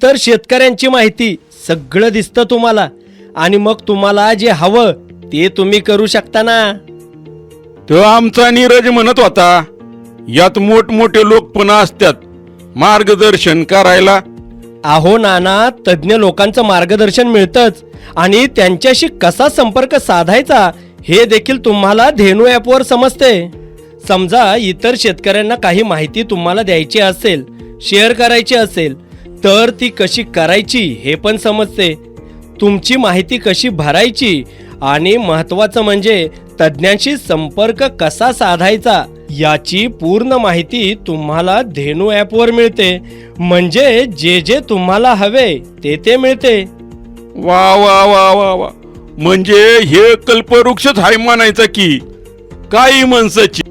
इतर शेतकऱ्यांची माहिती सगळं दिसतं तुम्हाला आणि मग तुम्हाला जे हवं ते तुम्ही करू शकता ना. तो आमचा नीरज म्हणत होता यात मोठमोठे लोक पण असतात मार्गदर्शन करायला. अहो नाना, तज्ज्ञ लोकांचं मार्गदर्शन मिळतंच आणि त्यांच्याशी कसा संपर्क साधायचा हे देखील तुम्हाला धेनू ॲपवर समजते. समजा इतर शेतकऱ्यांना काही माहिती तुम्हाला द्यायची असेल, शेअर करायची असेल तर ती कशी करायची हे पण समजते. तुमची माहिती कशी भरायची आणि महत्त्वाचं म्हणजे तज्ज्ञांशी संपर्क कसा साधायचा याची पूर्ण माहिती तुम्हाला धेनू ॲपवर मिळते. म्हणजे जे जे तुम्हाला हवे ते ते मिळते. वा वा वा वा वा, म्हणजे हे कल्पवृक्षच हाय म्हणायचं की काही माणसाची.